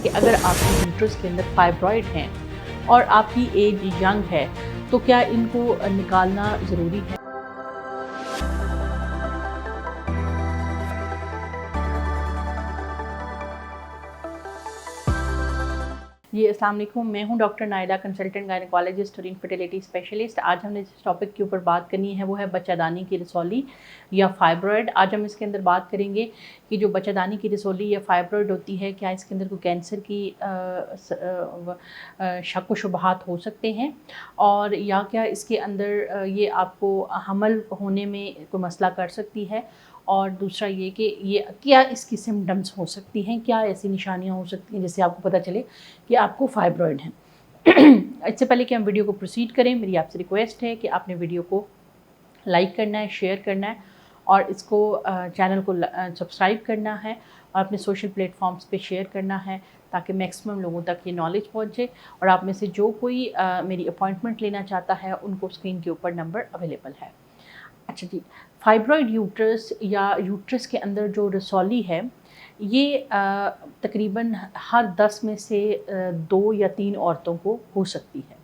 हैं कि अगर आपके यूट्रस के अंदर फाइब्रॉइड हैं और आपकी एज यंग है तो क्या इनको निकालना ज़रूरी है। जी अस्सलाम वालेकुम, मैं हूं डॉक्टर नायला, कंसल्टेंट गायनेकोलॉजिस्ट और इनफर्टिलिटी स्पेशलिस्ट। आज हमने जिस टॉपिक के ऊपर बात करनी है वो है बच्चादानी की रसौली या फाइब्रॉइड। आज हम इसके अंदर बात करेंगे कि जो बच्चादानी की रसौली या फाइब्रॉइड होती है, क्या इसके अंदर कोई कैंसर की शक व शुबहात हो सकते हैं, और या क्या इसके अंदर ये आपको हमल होने में कोई मसला कर सकती है। और दूसरा ये कि ये क्या इसकी सिम्टम्स हो सकती हैं, क्या ऐसी निशानियां हो सकती हैं जिससे आपको पता चले कि आपको फाइब्रॉइड हैं। इससे पहले कि हम वीडियो को प्रोसीड करें, मेरी आपसे रिक्वेस्ट है कि आपने वीडियो को लाइक करना है, शेयर करना है और इसको चैनल को सब्सक्राइब करना है और अपने सोशल प्लेटफॉर्म्स पे शेयर करना है ताकि मैक्सिमम लोगों तक ये नॉलेज पहुंचे। और आप में से जो कोई मेरी अपॉइंटमेंट लेना चाहता है उनको स्क्रीन के ऊपर नंबर अवेलेबल है। अच्छा जी, फाइब्रॉइड यूट्रस या यूट्रस के अंदर जो रसौली है ये तकरीबन हर 10 में से 2 या 3 औरतों को हो सकती है।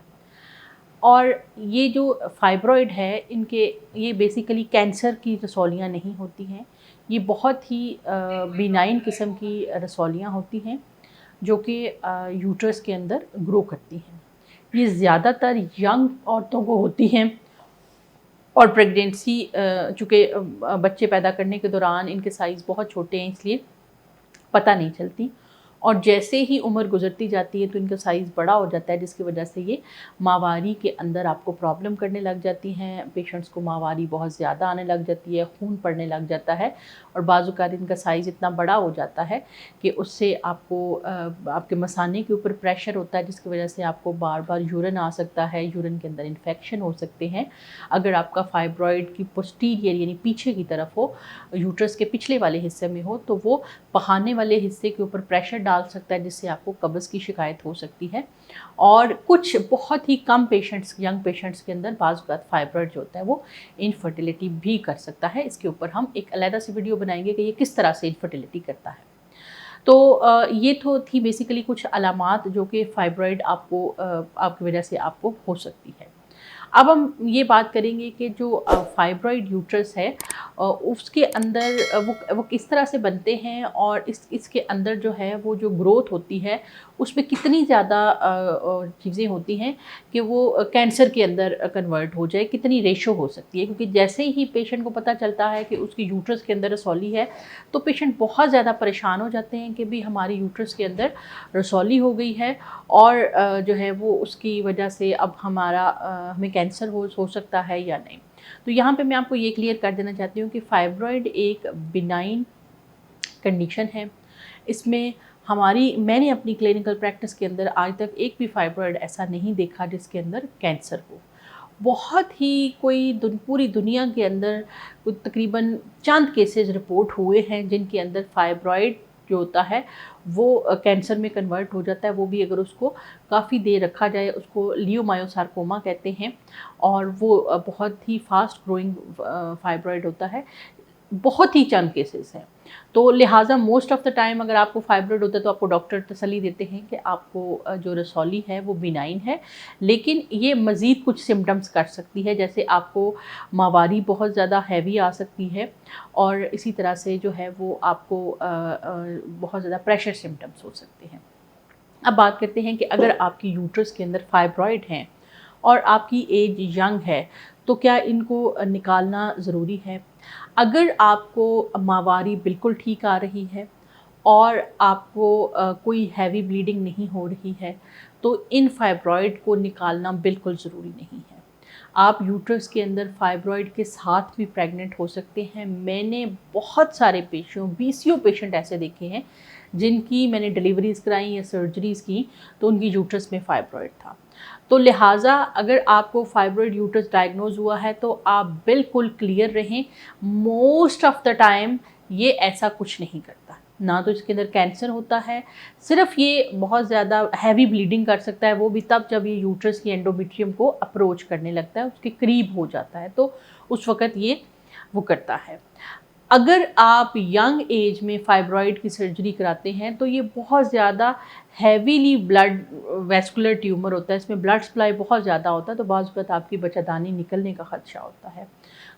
और ये जो फाइब्रॉइड है इनके ये बेसिकली कैंसर की रसौलियाँ नहीं होती हैं, ये बहुत ही बिनाइन किस्म की रसौलियाँ होती हैं जो कि यूट्रस के अंदर ग्रो करती हैं। ये ज़्यादातर यंग औरतों को होती हैं और प्रेगनेंसी चूँकि बच्चे पैदा करने के दौरान इनके साइज़ बहुत छोटे हैं इसलिए पता नहीं चलती, और जैसे ही उम्र गुजरती जाती है तो इनका साइज़ बड़ा हो जाता है, जिसकी वजह से ये माहवारी के अंदर आपको प्रॉब्लम करने लग जाती हैं। पेशेंट्स को माहवारी बहुत ज़्यादा आने लग जाती है, खून पड़ने लग जाता है और बाज़-औक़ात इनका साइज़ इतना बड़ा हो जाता है कि उससे आपको आपके मसाने के ऊपर प्रेशर होता है, जिसकी वजह से आपको बार बार यूरिन आ सकता है, यूरिन के अंदर इन्फेक्शन हो सकते हैं। अगर आपका फाइब्रॉइड की पोस्टीरियर यानी पीछे की तरफ हो, यूट्रस के पिछले वाले हिस्से में हो, तो वो पहाने वाले हिस्से के ऊपर प्रेशर डाल सकता है, जिससे आपको कब्ज़ की शिकायत हो सकती है। और कुछ बहुत ही कम पेशेंट्स, यंग पेशेंट्स के अंदर बाज़ औक़ात फाइब्रॉइड जो होता है वो इनफर्टिलिटी भी कर सकता है। इसके ऊपर हम एक अलग से वीडियो बनाएंगे कि ये किस तरह से इनफर्टिलिटी करता है। तो ये तो थी बेसिकली कुछ अलामात जो कि फाइब्रॉइड आपको आपकी वजह से आपको हो सकती है। अब हम ये बात करेंगे कि जो फाइब्रॉइड यूट्रस है उसके अंदर वो किस तरह से बनते हैं और इसके अंदर जो है वो जो ग्रोथ होती है उसमें कितनी ज़्यादा चीज़ें होती हैं कि वो कैंसर के अंदर कन्वर्ट हो जाए, कितनी रेशो हो सकती है। क्योंकि जैसे ही पेशेंट को पता चलता है कि उसकी यूट्रस के अंदर रसौली है तो पेशेंट बहुत ज़्यादा परेशान हो जाते हैं कि भी हमारी यूट्रस के अंदर रसौली हो गई है और जो है वो उसकी वजह से अब हमें कैंसर हो सकता है या नहीं। तो यहाँ पे मैं आपको ये क्लियर कर देना चाहती हूँ कि फाइब्रॉइड एक बिनाइन कंडीशन है। इसमें मैंने अपनी क्लिनिकल प्रैक्टिस के अंदर आज तक एक भी फाइब्रॉइड ऐसा नहीं देखा जिसके अंदर कैंसर हो। बहुत ही पूरी दुनिया के अंदर तकरीबन चंद केसेस रिपोर्ट हुए हैं जिनके अंदर फाइब्रॉइड जो होता है वो कैंसर में कन्वर्ट हो जाता है, वो भी अगर उसको काफ़ी देर रखा जाए। उसको लियोमायोसार्कोमा कहते हैं और वो बहुत ही फास्ट ग्रोइंग फाइब्रॉइड होता है। बहुत ही चंद केसेस हैं, तो लिहाजा मोस्ट ऑफ़ द टाइम अगर आपको फाइब्रॉइड होता है तो आपको डॉक्टर तसल्ली देते हैं कि आपको जो रसौली है वो बिनाइन है, लेकिन ये मज़ीद कुछ सिम्टम्स कर सकती है, जैसे आपको माहवारी बहुत ज़्यादा हैवी आ सकती है और इसी तरह से जो है वो आपको बहुत ज़्यादा प्रेशर सिम्टम्स हो सकते हैं। अब बात करते हैं कि अगर आपकी यूट्रस के अंदर फाइब्रॉइड हैं और आपकी एज यंग है तो क्या इनको निकालना ज़रूरी है। अगर आपको माहवारी बिल्कुल ठीक आ रही है और आपको कोई हैवी ब्लीडिंग नहीं हो रही है तो इन फाइब्रॉइड को निकालना बिल्कुल ज़रूरी नहीं है। आप यूट्रस के अंदर फाइब्रॉइड के साथ भी प्रेग्नेंट हो सकते हैं। मैंने बहुत सारे बीसियों पेशेंट ऐसे देखे हैं जिनकी मैंने डिलीवरीज़ कराई या सर्जरीज़ की तो उनकी यूट्रस में फाइब्रॉइड था। तो लिहाजा अगर आपको फाइब्रॉइड यूट्रस डायग्नोज हुआ है तो आप बिल्कुल क्लियर रहें। मोस्ट ऑफ़ द टाइम ये ऐसा कुछ नहीं करता, ना तो इसके अंदर कैंसर होता है, सिर्फ ये बहुत ज़्यादा हैवी ब्लीडिंग कर सकता है, वो भी तब जब ये यूट्रस की एंडोमेट्रियम को अप्रोच करने लगता है, उसके करीब हो जाता है तो उस वक़्त ये वो करता है। अगर आप यंग एज में फाइब्रॉइड की सर्जरी कराते हैं तो ये बहुत ज़्यादा हैवीली ब्लड वैस्कुलर ट्यूमर होता है, इसमें ब्लड सप्लाई बहुत ज़्यादा होता है, तो बाज़ वक़्त आपकी बच्चादानी निकलने का ख़दशा होता है।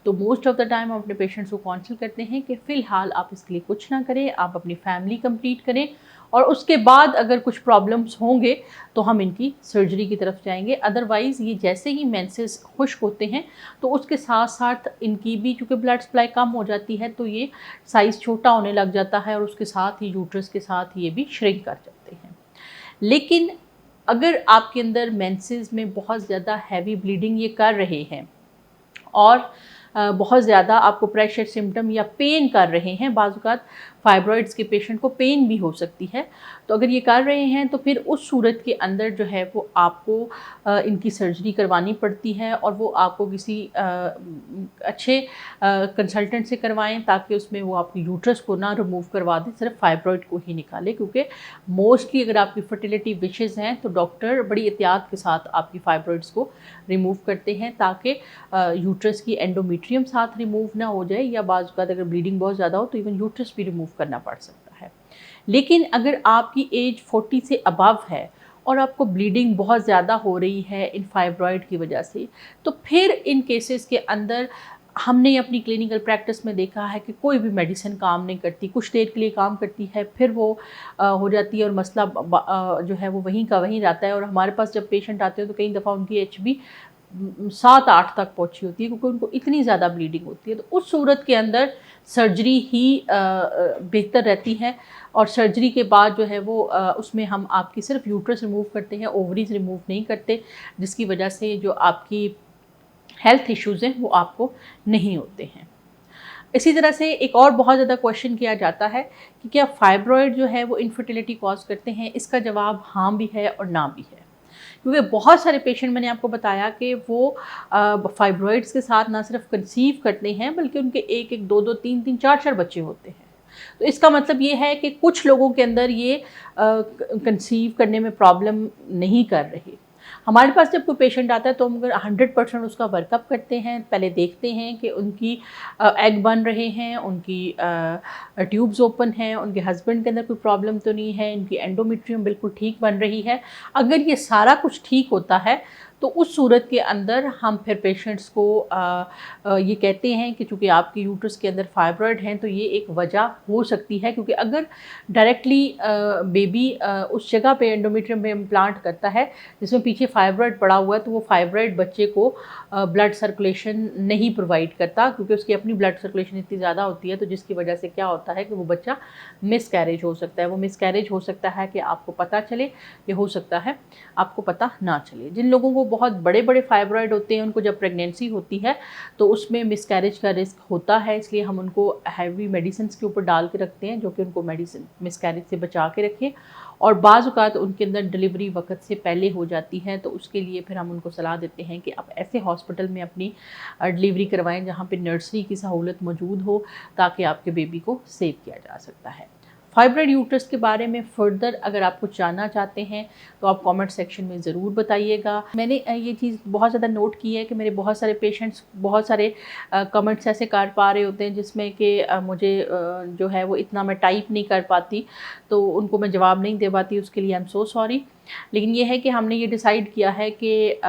तो मोस्ट ऑफ़ द टाइम हम अपने पेशेंट्स को काउंसिल करते हैं कि फ़िलहाल आप इसके लिए कुछ ना करें, आप अपनी फैमिली कंप्लीट करें और उसके बाद अगर कुछ प्रॉब्लम्स होंगे तो हम इनकी सर्जरी की तरफ जाएंगे। अदरवाइज़ ये जैसे ही मेंसेस खुश्क होते हैं तो उसके साथ साथ इनकी भी, चूँकि ब्लड सप्लाई कम हो जाती है, तो ये साइज़ छोटा होने लग जाता है और उसके साथ ही यूट्रस के साथ ये भी श्रिंक कर जाते हैं। लेकिन अगर आपके अंदर मेंसेस में बहुत ज़्यादा हैवी ब्लीडिंग ये कर रहे हैं और बहुत ज़्यादा आपको प्रेशर सिम्टम या पेन कर रहे हैं, बाज़ औक़ात फाइब्रॉइड्स के पेशेंट को पेन भी हो सकती है, तो अगर ये कर रहे हैं तो फिर उस सूरत के अंदर जो है वो आपको इनकी सर्जरी करवानी पड़ती है और वो आपको किसी अच्छे कंसल्टेंट से करवाएं ताकि उसमें वो आपकी यूट्रस को ना रिमूव करवा दें, सिर्फ फाइब्रॉइड को ही निकाले। क्योंकि मोस्टली अगर आपकी फर्टिलिटी विशेज़ हैं तो डॉक्टर बड़ी एहतियात के साथ आपकी फाइब्रॉइड्स को रिमूव करते हैं ताकि यूट्रस की एंडोमेट्रियम साथ रिमूव ना हो जाए, या बाज़ औक़ात अगर ब्लीडिंग बहुत ज़्यादा हो तो इवन यूट्रस भी रिमूव करना पड़ सकता है। लेकिन अगर आपकी एज 40 से अबव है और आपको ब्लीडिंग बहुत ज़्यादा हो रही है इन फाइब्रॉइड की वजह से, तो फिर इन केसेस के अंदर हमने अपनी क्लिनिकल प्रैक्टिस में देखा है कि कोई भी मेडिसिन काम नहीं करती, कुछ देर के लिए काम करती है, फिर वो हो जाती है और मसला जो है वो वहीं का वहीं रहता है। और हमारे पास जब पेशेंट आते हैं तो कई दफ़ा उनकी HB 7-8 तक पहुंची होती है क्योंकि उनको इतनी ज़्यादा ब्लीडिंग होती है। तो उस सूरत के अंदर सर्जरी ही बेहतर रहती है और सर्जरी के बाद जो है वो उसमें हम आपकी सिर्फ यूट्रस रिमूव करते हैं, ओवरीज रिमूव नहीं करते, जिसकी वजह से जो आपकी हेल्थ इश्यूज़ हैं वो आपको नहीं होते हैं। इसी तरह से एक और बहुत ज़्यादा क्वेश्चन किया जाता है कि क्या फाइब्रॉइड जो है वो इनफर्टिलिटी कॉज करते हैं। इसका जवाब हाँ भी है और ना भी है, क्योंकि बहुत सारे पेशेंट, मैंने आपको बताया कि वो फाइब्रॉइड्स के साथ ना सिर्फ कंसीव करते हैं बल्कि उनके 1-1, 2-2, 3-3, 4-4 बच्चे होते हैं। तो इसका मतलब ये है कि कुछ लोगों के अंदर ये कंसीव करने में प्रॉब्लम नहीं कर रहे। हमारे पास जब कोई पेशेंट आता है तो हम अगर 100% उसका वर्कअप करते हैं, पहले देखते हैं कि उनकी एग बन रहे हैं, उनकी ट्यूब्स ओपन हैं, उनके हस्बैंड के अंदर कोई प्रॉब्लम तो नहीं है, इनकी एंडोमेट्रियम बिल्कुल ठीक बन रही है। अगर ये सारा कुछ ठीक होता है तो उस सूरत के अंदर हम फिर पेशेंट्स को ये कहते हैं कि चूँकि आपकी यूट्रस के अंदर फाइब्रॉइड हैं तो ये एक वजह हो सकती है, क्योंकि अगर डायरेक्टली बेबी उस जगह पे एंडोमेट्रियम में इम्प्लांट करता है जिसमें पीछे फाइब्रॉइड पड़ा हुआ है, तो वो फाइब्रॉइड बच्चे को ब्लड सर्कुलेशन नहीं प्रोवाइड करता, क्योंकि उसकी अपनी ब्लड सर्कुलेशन इतनी ज़्यादा होती है, तो जिसकी वजह से क्या होता है कि वो बच्चा मिसकैरेज हो सकता है। वो मिसकैरेज हो सकता है कि आपको पता चले, ये हो सकता है आपको पता ना चले। जिन लोगों को बहुत बड़े बड़े फाइब्रॉइड होते हैं उनको जब प्रेगनेंसी होती है तो उसमें मिसकैरेज का रिस्क होता है, इसलिए हम उनको हैवी मेडिसिन के ऊपर डाल के रखते हैं जो कि उनको मेडिसिन मिसकैरेज से बचा के रखें। और बाज़ औक़ात उनके अंदर डिलीवरी वक्त से पहले हो जाती है, तो उसके लिए फिर हम उनको सलाह देते हैं कि आप ऐसे हॉस्पिटल में अपनी डिलीवरी करवाएं जहाँ पे नर्सरी की सहूलत मौजूद हो, ताकि आपके बेबी को सेव किया जा सकता है। फाइब्रॉइड यूट्रस के बारे में फ़र्दर अगर आप कुछ जानना चाहते हैं तो आप कमेंट सेक्शन में ज़रूर बताइएगा। मैंने ये चीज़ बहुत ज़्यादा नोट की है कि मेरे बहुत सारे पेशेंट्स बहुत सारे कमेंट्स ऐसे कर पा रहे होते हैं जिसमें कि मुझे जो है वो इतना मैं टाइप नहीं कर पाती, तो उनको मैं जवाब नहीं दे पाती, उसके लिए आई एम सो सॉरी। लेकिन ये है कि हमने ये डिसाइड किया है कि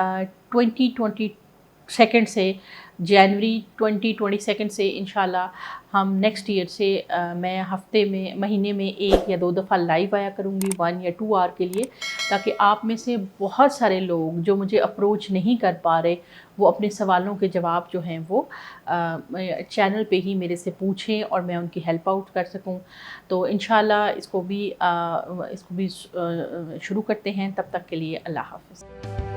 2022 से जनवरी 2022 से इंशाल्लाह हम नेक्स्ट ईयर से मैं हफ्ते में, महीने में 1 या 2 दफ़ा लाइव आया करूँगी 1 या 2 आवर के लिए, ताकि आप में से बहुत सारे लोग जो मुझे अप्रोच नहीं कर पा रहे वो अपने सवालों के जवाब जो हैं वो चैनल पे ही मेरे से पूछें और मैं उनकी हेल्प आउट कर सकूं। तो इंशाल्लाह इसको भी शुरू करते हैं। तब तक के लिए अल्लाह हाफ़िज़।